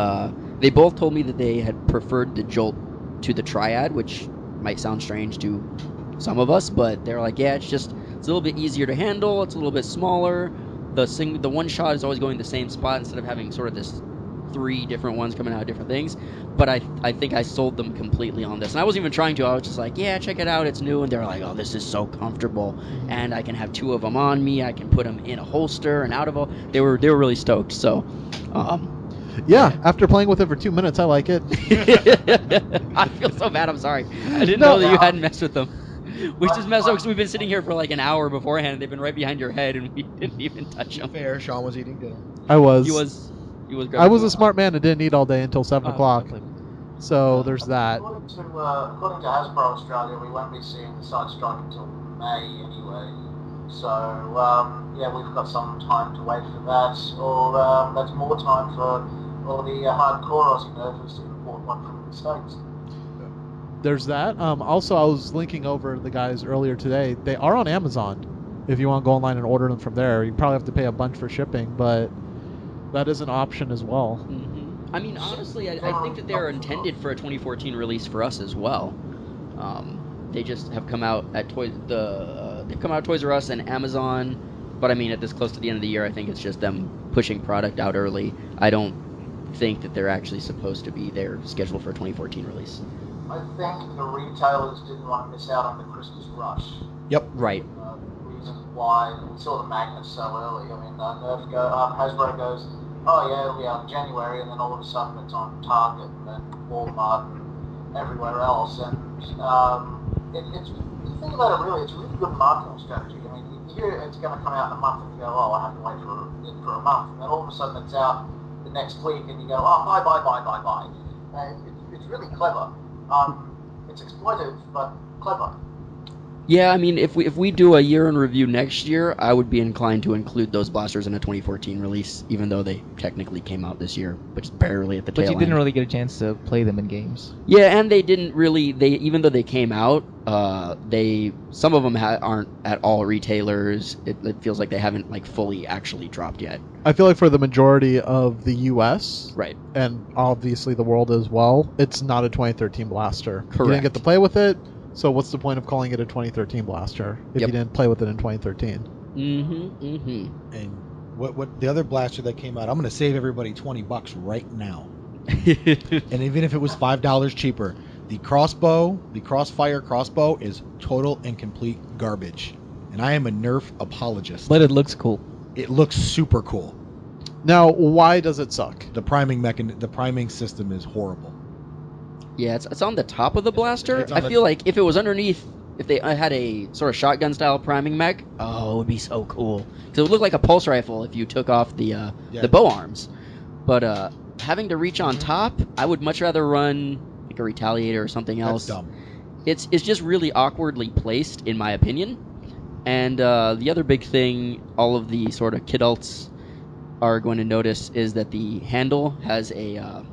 they both told me that they had preferred the jolt to the triad, which might sound strange to some of us, but they're like, yeah, it's a little bit easier to handle, it's a little bit smaller, the one shot is always going the same spot instead of having sort of this 3 different ones coming out of different things. But I think I sold them completely on this, and I wasn't even trying to. I was just like, yeah, check it out, it's new, and they're like, oh, this is so comfortable, and I can have 2 of them on me, I can put them in a holster and out of a. They were really stoked. So yeah, after playing with it for 2 minutes, I like it. I feel so bad. I'm sorry. I didn't know that you hadn't messed with them. Which is messed up because we've been sitting here for like an hour beforehand, and they've been right behind your head, and we didn't even touch them. Fair. Sean was eating dinner. I was. He was. I was a smart man and didn't eat all day until 7 o'clock. Okay. So there's that. According to Hasbro Australia, we won't be seeing the side strike until May anyway. So yeah, we've got some time to wait for that, or that's more time for all the hardcore Aussie nerfers to import one from the States. There's that. Also, I was linking over the guys earlier today. They are on Amazon. If you want to go online and order them from there, you probably have to pay a bunch for shipping, but that is an option as well. Mm-hmm. I mean, honestly, I think that they're intended for a 2014 release for us as well. They just have come out at they've come out at Toys R Us and Amazon, but I mean, at this close to the end of the year, I think it's just them pushing product out early. I don't think that they're actually supposed to be there scheduled for a 2014 release. I think the retailers didn't want to miss out on the Christmas rush. Yep. Right. Reason why we saw the magnets so early. I mean, Hasbro goes, oh yeah, it'll be out in January, and then all of a sudden it's on Target and Walmart and everywhere else. And it's the thing about it, really, it's a really good marketing strategy. I mean, you hear it's going to come out in a month, and you go, oh, I have to wait for it for a month, and then all of a sudden it's out the next week, and you go, oh, buy. It's really clever. It's exploitive, but clever. Yeah, I mean, if we do a year in review next year, I would be inclined to include those blasters in a 2014 release, even though they technically came out this year, but just barely at the tail end. But you didn't really get a chance to play them in games. Yeah, and they didn't really. Even though they came out, some of them aren't at all retailers. It feels like they haven't like fully actually dropped yet. I feel like for the majority of the U.S. Right. and obviously the world as well, it's not a 2013 blaster. Correct. You didn't get to play with it. So what's the point of calling it a 2013 blaster if Yep. you didn't play with it in 2013? And what the other blaster that came out, I'm going to save everybody $20 right now. And even if it was $5 cheaper, the Crossfire crossbow is total and complete garbage. And I am a Nerf apologist. But it looks cool. It looks super cool. Now, why does it suck? The priming system is horrible. Yeah, it's on the top of the blaster. It's on I feel like if it was underneath, if they had a sort of shotgun style priming mech, oh, it would be so cool. Because it would look like a pulse rifle if you took off the bow arms. But having to reach on top, I would much rather run like a Retaliator or something else. That's dumb. It's just really awkwardly placed, in my opinion. And the other big thing all of the sort of kidults are going to notice is that the handle has a...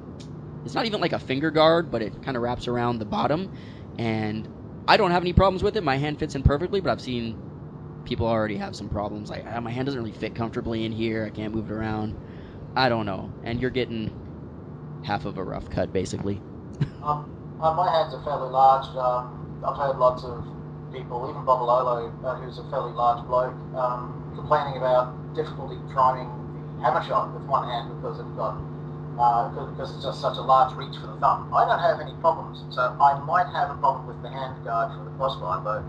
it's not even like a finger guard, but it kind of wraps around the bottom. And I don't have any problems with it. My hand fits in perfectly, but I've seen people already have some problems. Like, my hand doesn't really fit comfortably in here. I can't move it around. I don't know. And you're getting half of a rough cut, basically. My hands are fairly large. I've heard lots of people, even Bob Lolo, who's a fairly large bloke, complaining about difficulty priming the hammer shot with one hand because it's just such a large reach for the thumb. I don't have any problems, so I might have a problem with the hand guard for the crossfire bow.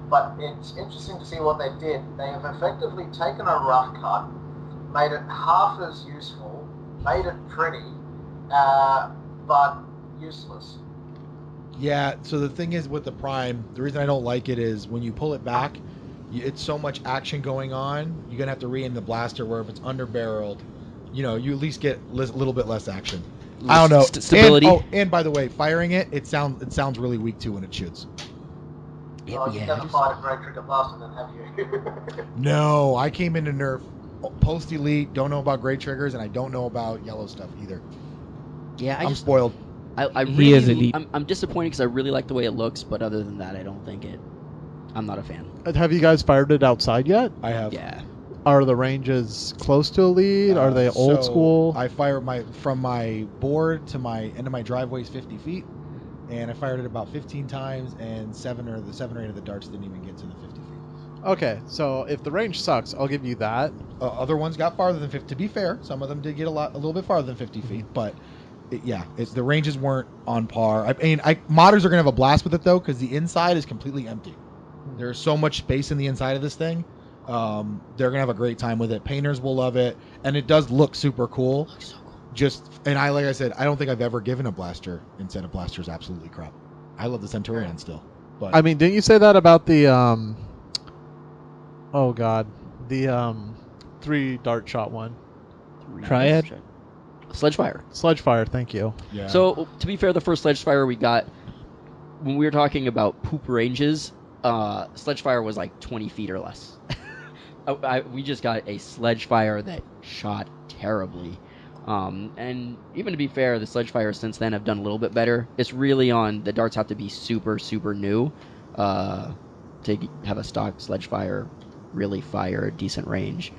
But it's interesting to see what they did. They have effectively taken a rough cut, made it half as useful, made it pretty, but useless. Yeah, so the thing is with the Prime, the reason I don't like it is when you pull it back, it's so much action going on, you're going to have to re-aim the blaster, where if it's under-barreled, you at least get a little bit less action. I don't know. Stability. And by the way, firing it sounds really weak too when it shoots. You've never fired a great trigger blaster then, have you? No, I came into Nerf post-Elite, don't know about great triggers, and I don't know about yellow stuff either. Yeah, I'm spoiled. I He is really, elite. I'm disappointed because I really like the way it looks, but other than that, I don't think it. I'm not a fan. Have you guys fired it outside yet? I have. Yeah. Are the ranges close to elite? Are they old So school? I fire from my board to my end of my driveway is 50 feet, and I fired it about 15 times, and 7 or 8 of the darts didn't even get to the 50 feet. Okay, so if the range sucks, I'll give you that. Other ones got farther than 50. To be fair, some of them did get a little bit farther than 50 feet, but the ranges weren't on par. Modders are gonna have a blast with it though, because the inside is completely empty. There's so much space in the inside of this thing. They're gonna have a great time with it. Painters will love it, and it does look super cool. Looks so cool. Like I said, I don't think I've ever given a blaster and said a blaster is absolutely crap. I love the Centurion still, but I mean, didn't you say that about the oh god, the 3 dart shot one? Triad? Sledgefire. Sledgefire, thank you. yeah. So, to be fair, the first Sledgefire we got, when we were talking about poop ranges, Sledgefire was like 20 feet or less. We just got a Sledgefire that shot terribly. And even to be fair, the Sledgefires since then have done a little bit better. It's really on the darts have to be super, super new to have a stock Sledgefire really fire a decent range.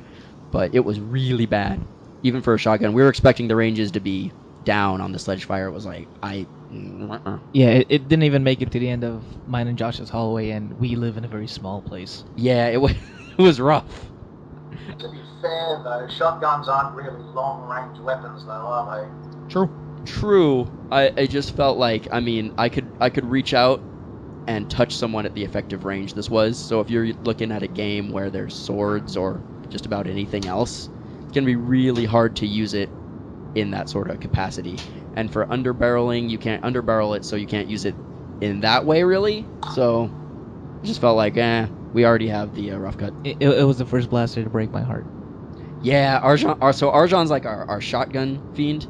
But it was really bad, even for a shotgun. We were expecting the ranges to be down on the Sledgefire. It was like, Yeah, it didn't even make it to the end of mine and Josh's hallway, and we live in a very small place. Yeah, it was rough. To be fair though, shotguns aren't really long-range weapons though, are they? True. I just felt like, I could reach out and touch someone at the effective range this was. So if you're looking at a game where there's swords or just about anything else, it's going to be really hard to use it in that sort of capacity. And for underbarreling, you can't underbarrel it, so you can't use it in that way, really. So it just felt like, we already have the rough cut. It was the first blaster to break my heart. Yeah, Arjan's like our shotgun fiend.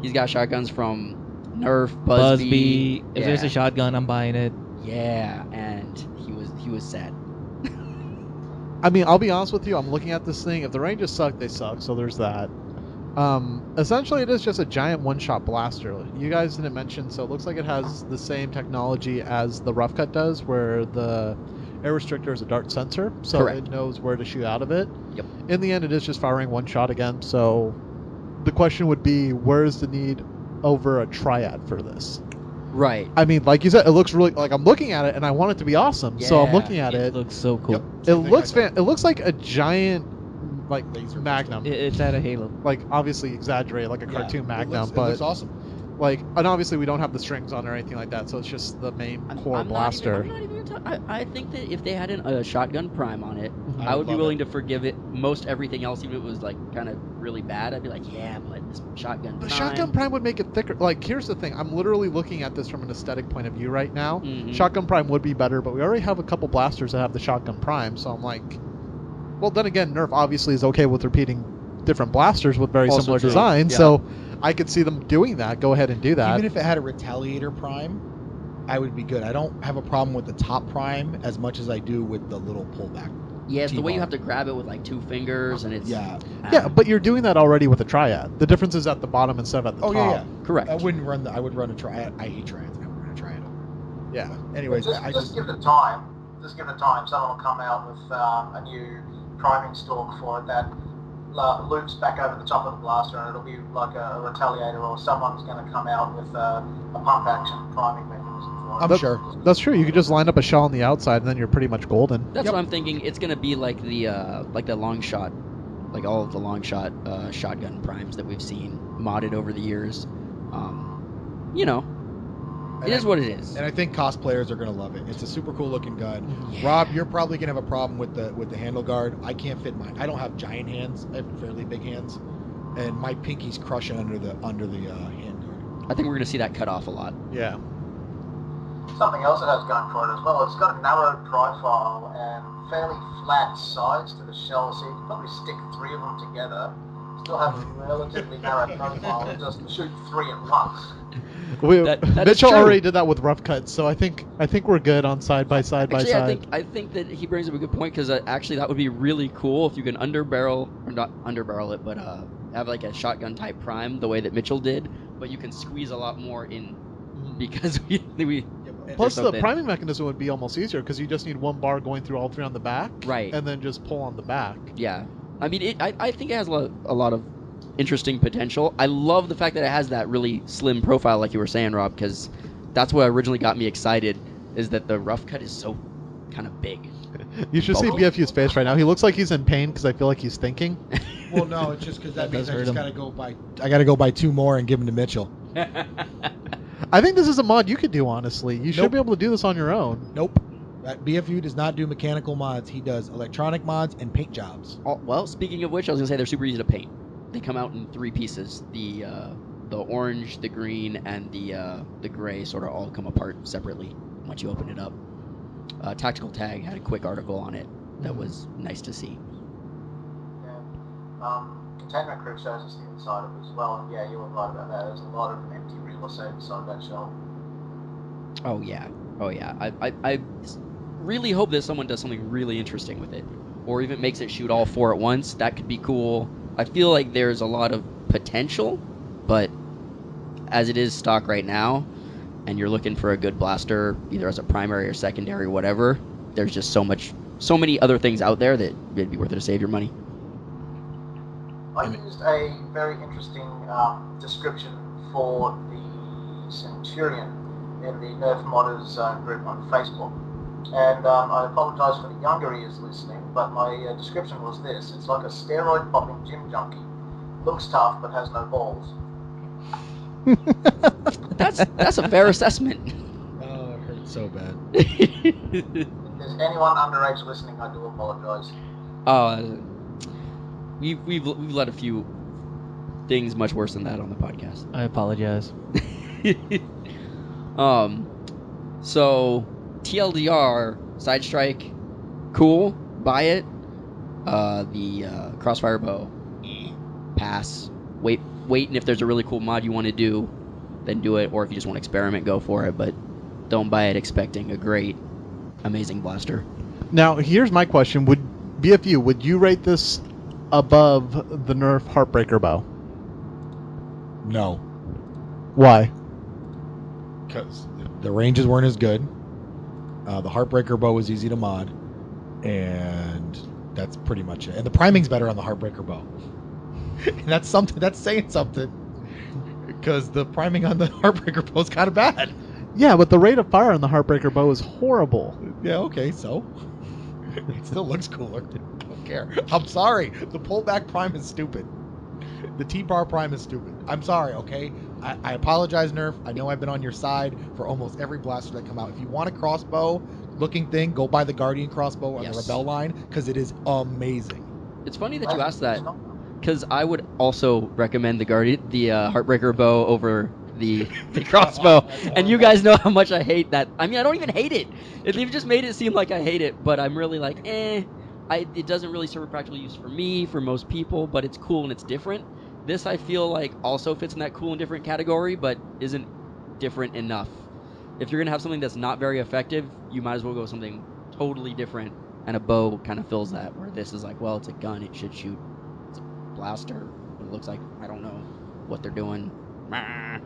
He's got shotguns from Nerf, Busby. If there's a shotgun, I'm buying it. Yeah, and he was sad. I mean, I'll be honest with you. I'm looking at this thing. If the ranges suck, they suck. So there's that. Essentially, it is just a giant one-shot blaster. You guys didn't mention, so it looks like it has the same technology as the rough cut does, where the air restrictor is a dart sensor, so Correct. It knows where to shoot out of it. Yep. In the end, it is just firing one shot again. So the question would be, where's the need over a triad for this? Right. I mean, like you said, it looks really like I'm looking at it and I want it to be awesome. So I'm Yeah, looking at it. It looks so cool. Yep. It Same thing looks I thought. it looks like a giant like Laser Magnum. It's out of Halo. Like obviously exaggerated like a Yeah, cartoon Magnum, it but looks awesome. like, and obviously we don't have the strings on or anything like that, so it's just the main core blaster. I'm not even gonna I think that if they had a shotgun prime on it, Mhm. I would be love willing it. to forgive it most everything else, even if it was like kind of really bad. I'd be like, yeah, but this shotgun The prime. shotgun prime would make it thicker. Like, here's the thing: I'm literally looking at this from an aesthetic point of view right now. Mhm. Shotgun prime would be better, but we already have a couple blasters that have the shotgun prime, so I'm like, well, then again, Nerf obviously is okay with repeating different blasters with very Also similar true. designs, Yeah. so I could see them doing that. Go ahead and do that. Even if it had a Retaliator Prime, I would be good. I don't have a problem with the top Prime as much as I do with the little pullback. Yeah, it's the way you T-bar. have to grab it with like 2 fingers, and it's Yeah. Yeah, but you're doing that already with a triad. The difference is at the bottom instead of at the Oh top. yeah. correct. I would run a triad. I hate triads. I would run a triad over. Yeah. But anyways, I just give it time. Just give it time. Someone will come out with a new priming storm for it that loops back over the top of the blaster, and it'll be like a retaliator, or someone's going to come out with a pump action priming mechanism for it. I'm sure. That's true. You could just line up a shell on the outside, and then you're pretty much golden. That's Yep. what I'm thinking. It's gonna be like the long shot, like all of the long shot shotgun primes that we've seen modded over the years. You know, it is what it is. And I think cosplayers are gonna love it. It's a super cool looking gun. Yeah. Rob, you're probably gonna have a problem with the handle guard. I can't fit mine. I don't have giant hands. I have fairly big hands, and my pinky's crushing under the hand guard. I think we're gonna see that cut off a lot. Yeah. Something else it has going for it as well, it's got a narrow profile and fairly flat sides to the shell, so you can probably stick 3 of them together, still have a relatively narrow profile, and just shoot 3 at once. That is Mitchell true. already did that with rough cuts, so I think we're good on side by side by Actually, side. I think that he brings up a good point, because actually that would be really cool if you can underbarrel, or not underbarrel it, but have like a shotgun type prime the way that Mitchell did, but you can squeeze a lot more in because we Plus, so the thin. priming mechanism would be almost easier because you just need one bar going through all 3 on the back, Right. and then just pull on the back. Yeah, I mean, I think it has a lot of interesting potential. I love the fact that it has that really slim profile, like you were saying, Rob, because that's what originally got me excited. Is that the rough cut is so kind of big. You should see b.f.u's face right now. He looks like he's in pain because I feel like he's thinking. Well, no, it's just because that means does I hurt just him. gotta go buy. I gotta go buy 2 more and give them to Mitchell. I think this is a mod you could do, honestly. You should Nope. be able to do this on your own. Nope. That b.f.u does not do mechanical mods. He does electronic mods and paint jobs. Oh, well, speaking of which, I was gonna say they're super easy to paint. They come out in 3 pieces: the orange, the green, and the gray. Sort of all come apart separately once you open it up. Tactical Tag had a quick article on it that was nice to see. Yeah. Containment Crew shows us the inside of it as well, and yeah, you were right about that. There's a lot of empty real estate inside that shell. Oh yeah. I really hope that someone does something really interesting with it, or even makes it shoot all 4 at once. That could be cool. I feel like there's a lot of potential, but as it is stock right now, and you're looking for a good blaster, either as a primary or secondary, whatever, there's just so many other things out there that it'd be worth it to save your money. I used a very interesting description for the Centurion in the Nerf Modders group on Facebook. And I apologise for the younger ears listening, but my description was this: it's like a steroid popping gym junkie. Looks tough, but has no balls. That's a fair assessment. Oh, it hurts so bad. If there's anyone underage listening, I do apologise. We've let a few things much worse than that on the podcast. I apologize. So TLDR, Side Strike, cool, buy it. The Crossfire Bow, pass. Wait, and if there's a really cool mod you want to do, then do it. Or if you just want to experiment, go for it. But don't buy it expecting a great, amazing blaster. Now, here's my question: would b.f.u, would you rate this above the Nerf Heartbreaker Bow? No, Why? because the ranges weren't as good. The Heartbreaker Bow was easy to mod, and that's pretty much it. And the priming's better on the Heartbreaker Bow. And that's something. That's saying something, because the priming on the Heartbreaker Bow is kind of bad. Yeah, but the rate of fire on the Heartbreaker bow is horrible. Yeah, okay, so it still looks cooler. I don't care. I'm sorry. The pullback prime is stupid. The T-bar prime is stupid. I'm sorry, okay? I apologize, Nerf. I know I've been on your side for almost every blaster that come out. If you want a crossbow looking thing, go buy the Guardian crossbow on the Rebel line, because it is amazing. It's funny that you asked that, because I would also recommend the Heartbreaker bow over the crossbow. And you guys know how much I hate that. I mean, I don't even hate it. They've just made it seem like I hate it, but I'm really like, it doesn't really serve a practical use for me, for most people, but it's cool and it's different. This, I feel like, also fits in that cool and different category, but isn't different enough. If you're going to have something that's not very effective, you might as well go with something totally different, and a bow kind of fills that, where this is like, well, it's a gun, it should shoot. It's a blaster, but it looks like, I don't know what they're doing. War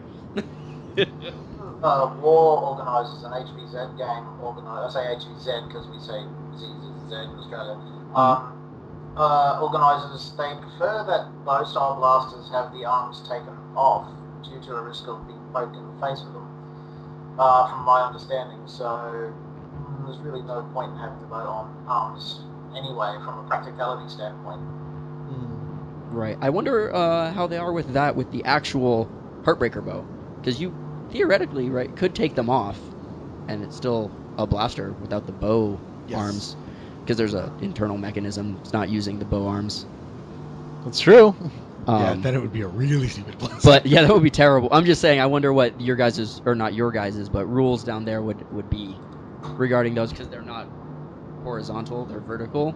organises an HVZ game. I say HVZ because we say ZZZ in Australia. Organisers, they prefer that bow style blasters have the arms taken off due to a risk of being poked in the face with them, from my understanding. So there's really no point in having the bow on arms anyway, from a practicality standpoint. Right. I wonder how they are with that with the actual Heartbreaker bow, because you theoretically, right, could take them off, and it's still a blaster without the bow arms, because there's an internal mechanism. It's not using the bow arms. That's true. Yeah, then it would be a really stupid blaster. But yeah, that would be terrible. I'm just saying, I wonder what your guys's, or not your guys's, but rules down there would be regarding those, because they're not horizontal, they're vertical,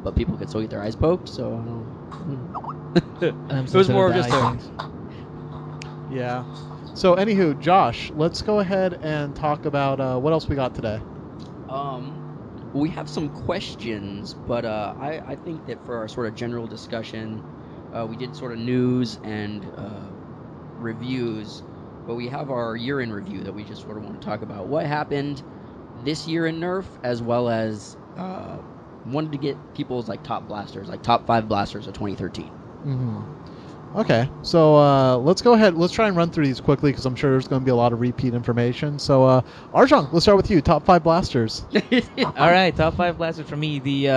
but people could still get their eyes poked, so it was more of just Yeah. So, anywho, Josh, let's go ahead and talk about what else we got today. We have some questions, but I think that for our sort of general discussion, we did sort of news and reviews, but we have our year in review that we just sort of want to talk about. What happened this year in Nerf, as well as wanted to get people's like top blasters, like top 5 blasters of 2013. Okay, so let's go ahead. Let's try and run through these quickly, because I'm sure there's going to be a lot of repeat information. So, Arjun, let's start with you. Top 5 blasters. All right, top 5 blasters for me. The